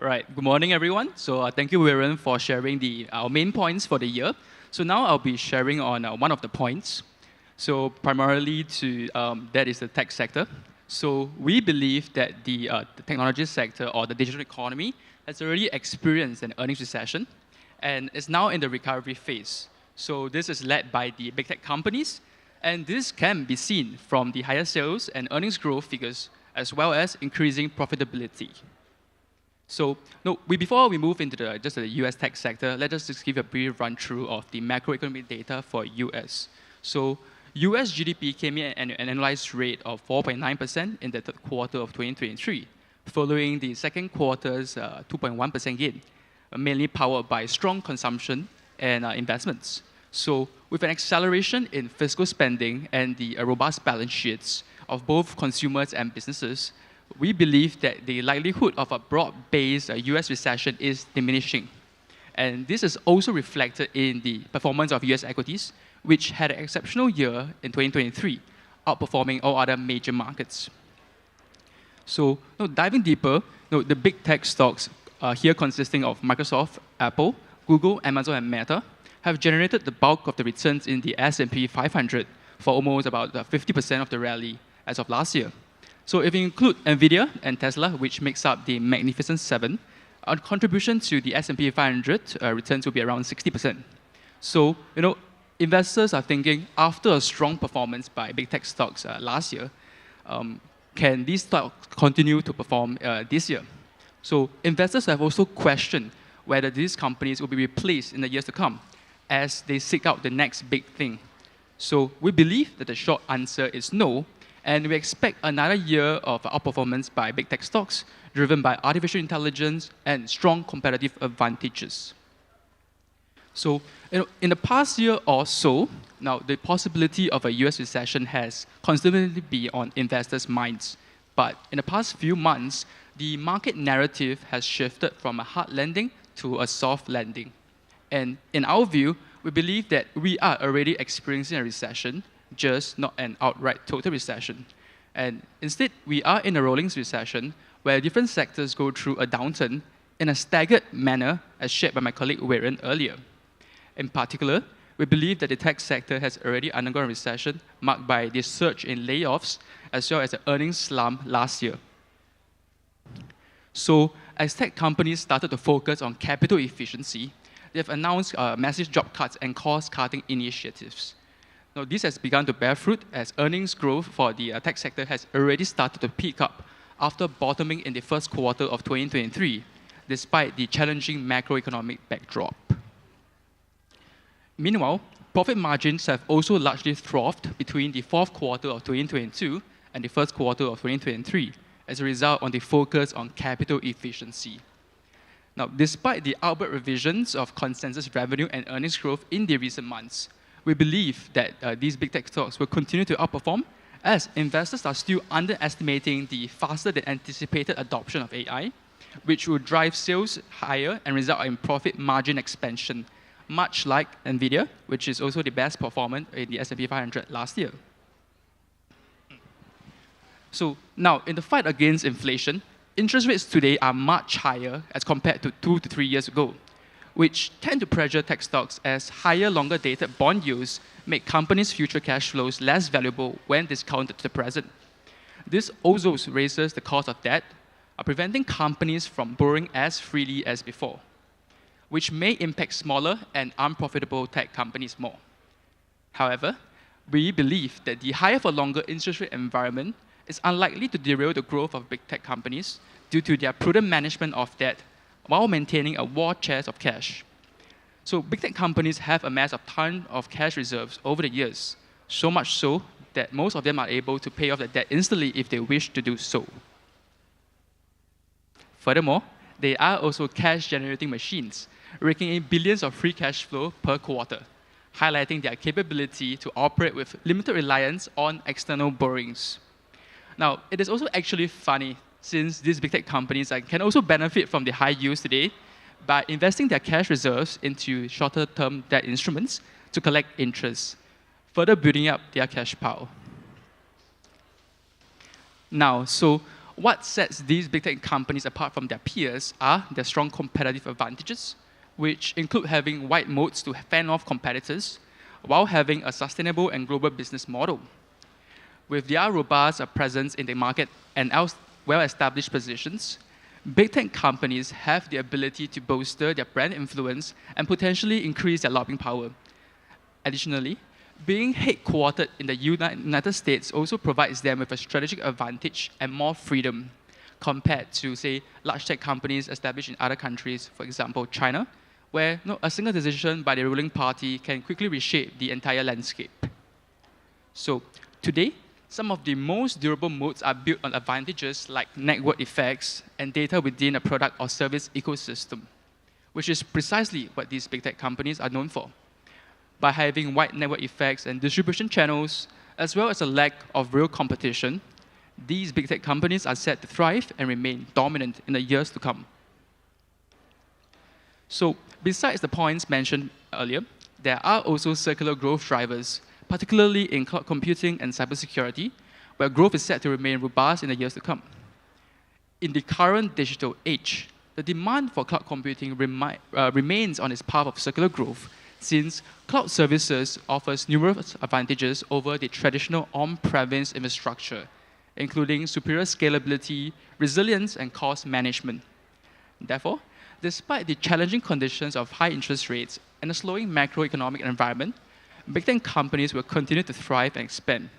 Right. Good morning, everyone. So thank you, 𝗲𝘃, for sharing our main points for the year. So now I'll be sharing on one of the points. So primarily that is the tech sector. So we believe that the technology sector or the digital economy has already experienced an earnings recession and is now in the recovery phase. So this is led by the big tech companies, and this can be seen from the higher sales and earnings growth figures, as well as increasing profitability. So before we move into the US tech sector, let us just give a brief run through of the macroeconomic data for US. So US GDP came in at an annualized rate of 4.9% in the third quarter of 2023, following the second quarter's 2.1% gain, mainly powered by strong consumption and investments. So with an acceleration in fiscal spending and the robust balance sheets of both consumers and businesses, we believe that the likelihood of a broad-based US recession is diminishing. And this is also reflected in the performance of US equities, which had an exceptional year in 2023, outperforming all other major markets. So diving deeper, the big tech stocks here consisting of Microsoft, Apple, Google, Amazon, and Meta have generated the bulk of the returns in the S&P 500 for almost about 50% of the rally as of last year. So if you include NVIDIA and Tesla, which makes up the Magnificent Seven, our contribution to the S&P 500 returns will be around 60%. So, investors are thinking, after a strong performance by big tech stocks last year, can these stocks continue to perform this year? So investors have also questioned whether these companies will be replaced in the years to come as they seek out the next big thing. So we believe that the short answer is no, and we expect another year of outperformance by big tech stocks, driven by artificial intelligence and strong competitive advantages. So, in the past year or so, now the possibility of a US recession has constantly been on investors' minds. But in the past few months, the market narrative has shifted from a hard landing to a soft landing. And in our view, we believe that we are already experiencing a recession, just not an outright total recession. And instead, we are in a rolling recession where different sectors go through a downturn in a staggered manner, as shared by my colleague 𝗲𝘃 earlier. In particular, we believe that the tech sector has already undergone a recession marked by the surge in layoffs, as well as the earnings slump last year. So as tech companies started to focus on capital efficiency, they've announced massive job cuts and cost-cutting initiatives. Now, this has begun to bear fruit as earnings growth for the tech sector has already started to pick up after bottoming in the first quarter of 2023, despite the challenging macroeconomic backdrop. Meanwhile, profit margins have also largely thrived between the fourth quarter of 2022 and the first quarter of 2023 as a result of the focus on capital efficiency. Now, despite the upward revisions of consensus revenue and earnings growth in the recent months, we believe that these big tech stocks will continue to outperform as investors are still underestimating the faster than anticipated adoption of AI, which will drive sales higher and result in profit margin expansion, much like NVIDIA, which is also the best performer in the S&P 500 last year. So now, in the fight against inflation, interest rates today are much higher as compared to 2 to 3 years ago, which tend to pressure tech stocks as higher, longer-dated bond yields make companies' future cash flows less valuable when discounted to the present. This also raises the cost of debt, preventing companies from borrowing as freely as before, which may impact smaller and unprofitable tech companies more. However, we believe that the higher for longer interest rate environment is unlikely to derail the growth of big tech companies due to their prudent management of debt while maintaining a war chest of cash. So big tech companies have amassed a ton of cash reserves over the years, so much so that most of them are able to pay off their debt instantly if they wish to do so. Furthermore, they are also cash-generating machines, raking in billions of free cash flow per quarter, highlighting their capability to operate with limited reliance on external borrowings. Now, it is also actually funny since these big tech companies can also benefit from the high yields today by investing their cash reserves into shorter-term debt instruments to collect interest, further building up their cash pile. Now, so what sets these big tech companies apart from their peers are their strong competitive advantages, which include having wide moats to fend off competitors, while having a sustainable and global business model. With their robust presence in the market and well-established positions, big tech companies have the ability to bolster their brand influence and potentially increase their lobbying power. Additionally, being headquartered in the United States also provides them with a strategic advantage and more freedom compared to, say, large tech companies established in other countries, for example, China, where a single decision by the ruling party can quickly reshape the entire landscape. So today, some of the most durable moats are built on advantages like network effects and data within a product or service ecosystem, which is precisely what these big tech companies are known for. By having wide network effects and distribution channels, as well as a lack of real competition, these big tech companies are set to thrive and remain dominant in the years to come. So, besides the points mentioned earlier, there are also circular growth drivers, particularly in cloud computing and cybersecurity, where growth is set to remain robust in the years to come. In the current digital age, the demand for cloud computing remains on its path of circular growth, since cloud services offers numerous advantages over the traditional on-premise infrastructure, including superior scalability, resilience, and cost management. Therefore, despite the challenging conditions of high interest rates and a slowing macroeconomic environment, big tech companies will continue to thrive and expand.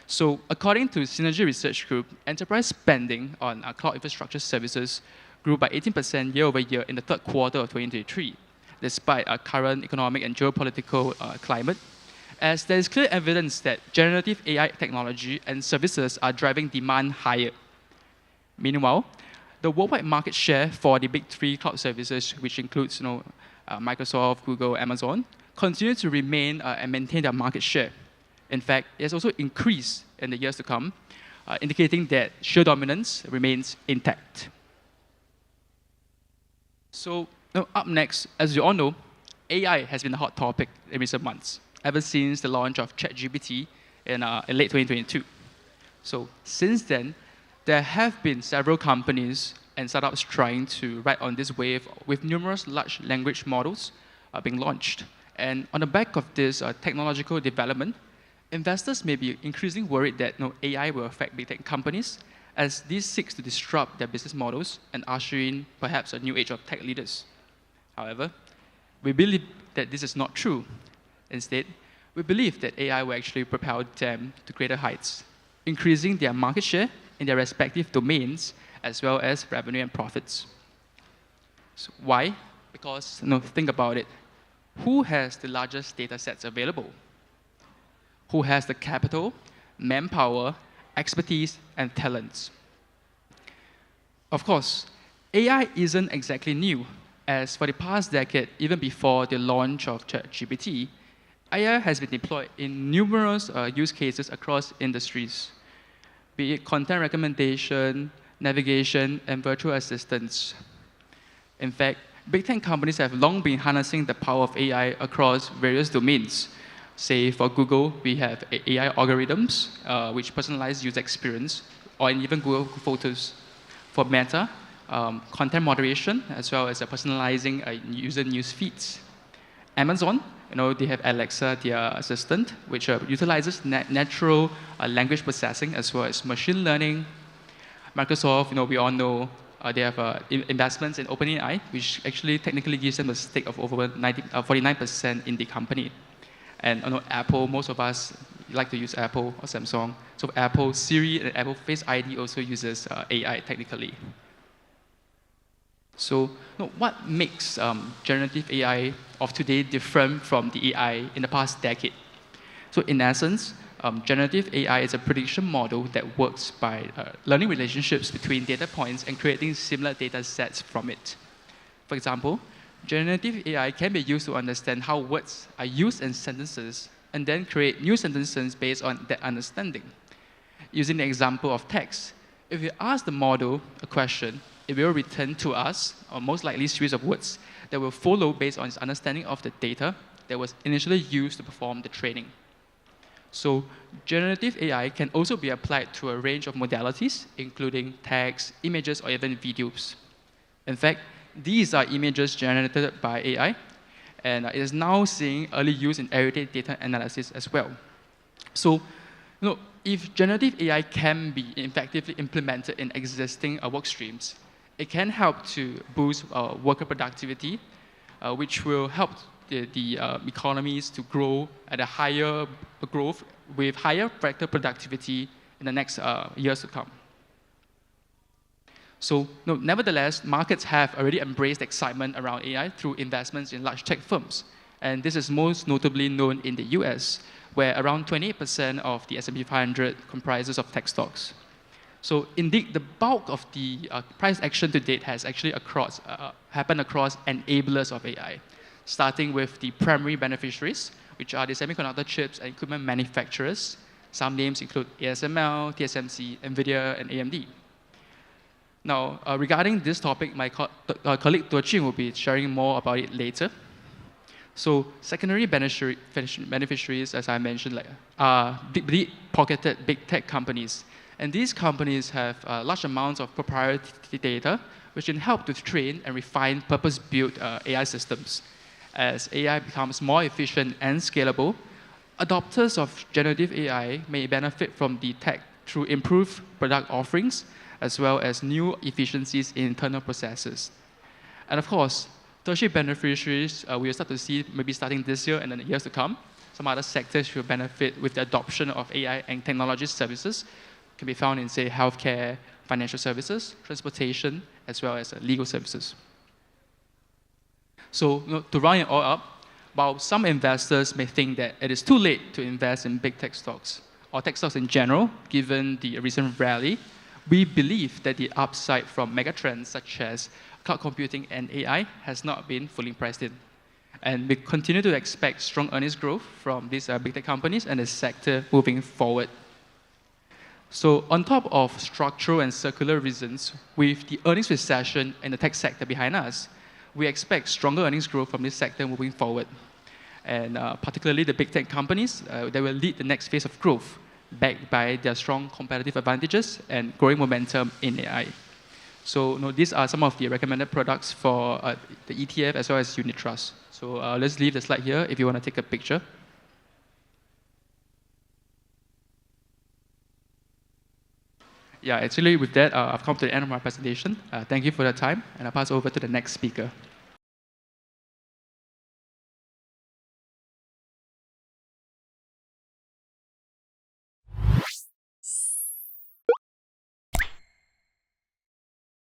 So, according to Synergy Research Group, enterprise spending on cloud infrastructure services grew by 18% year over year in the third quarter of 2023, despite our current economic and geopolitical climate, as there is clear evidence that generative AI technology and services are driving demand higher. Meanwhile, the worldwide market share for the big three cloud services, which includes Microsoft, Google, Amazon, continue to remain and maintain their market share. In fact, it has also increased in the years to come, indicating that sheer dominance remains intact. So, up next, as you all know, AI has been a hot topic in recent months, ever since the launch of ChatGPT in late 2022. So, since then, there have been several companies and startups trying to ride on this wave with numerous large language models being launched. And on the back of this technological development, investors may be increasingly worried that AI will affect big tech companies as this seeks to disrupt their business models and usher in perhaps a new age of tech leaders. However, we believe that this is not true. Instead, we believe that AI will actually propel them to greater heights, increasing their market share in their respective domains, as well as revenue and profits. So why? Because, think about it. Who has the largest data sets available? Who has the capital, manpower, expertise, and talents? Of course, AI isn't exactly new, as for the past decade, even before the launch of ChatGPT, AI has been deployed in numerous use cases across industries, be it content recommendation, navigation, and virtual assistants. In fact, big tech companies have long been harnessing the power of AI across various domains. Say, for Google, we have AI algorithms, which personalize user experience, or even Google Photos. For Meta, content moderation, as well as personalizing user news feeds. Amazon, they have Alexa, their assistant, which utilizes natural language processing as well as machine learning. Microsoft, we all know they have investments in OpenAI, which actually technically gives them a stake of over 49% in the company. And Apple, most of us like to use Apple or Samsung. So Apple Siri and Apple Face ID also uses AI technically. So what makes generative AI of today different from the AI in the past decade? So in essence, generative AI is a prediction model that works by learning relationships between data points and creating similar data sets from it. For example, generative AI can be used to understand how words are used in sentences and then create new sentences based on that understanding. Using the example of text, if we ask the model a question, it will return to us, or most likely, a series of words that will follow based on its understanding of the data that was initially used to perform the training. So generative AI can also be applied to a range of modalities, including text, images, or even videos. In fact, these are images generated by AI, and it is now seeing early use in everyday data analysis as well. So, if generative AI can be effectively implemented in existing work streams, it can help to boost worker productivity, which will help the economies to grow at a higher growth with higher factor productivity in the next years to come. So, nevertheless, markets have already embraced excitement around AI through investments in large tech firms. And this is most notably known in the US, where around 28% of the S&P 500 comprises of tech stocks. So indeed, the bulk of the price action to date has actually happened across enablers of AI, starting with the primary beneficiaries, which are the semiconductor chips and equipment manufacturers. Some names include ASML, TSMC, NVIDIA, and AMD. Now, regarding this topic, my colleague 𝗂𝗀 will be sharing more about it later. So secondary beneficiaries, as I mentioned, are deep-pocketed big tech companies. And these companies have large amounts of proprietary data, which can help to train and refine purpose-built AI systems. As AI becomes more efficient and scalable, adopters of generative AI may benefit from the tech through improved product offerings, as well as new efficiencies in internal processes. And of course, tertiary beneficiaries, we will start to see maybe starting this year and in the years to come. Some other sectors will benefit with the adoption of AI and technology services. Can be found in, say, healthcare, financial services, transportation, as well as legal services. So to round it all up, while some investors may think that it is too late to invest in big tech stocks, or tech stocks in general, given the recent rally, we believe that the upside from megatrends such as cloud computing and AI has not been fully priced in. And we continue to expect strong earnings growth from these big tech companies and the sector moving forward. So on top of structural and circular reasons, with the earnings recession in the tech sector behind us, we expect stronger earnings growth from this sector moving forward. And particularly the big tech companies, they will lead the next phase of growth, backed by their strong competitive advantages and growing momentum in AI. So these are some of the recommended products for the ETF as well as unit trust. So let's leave the slide here if you want to take a picture. Yeah, actually with that, I've come to the end of my presentation. Thank you for your time, and I'll pass over to the next speaker.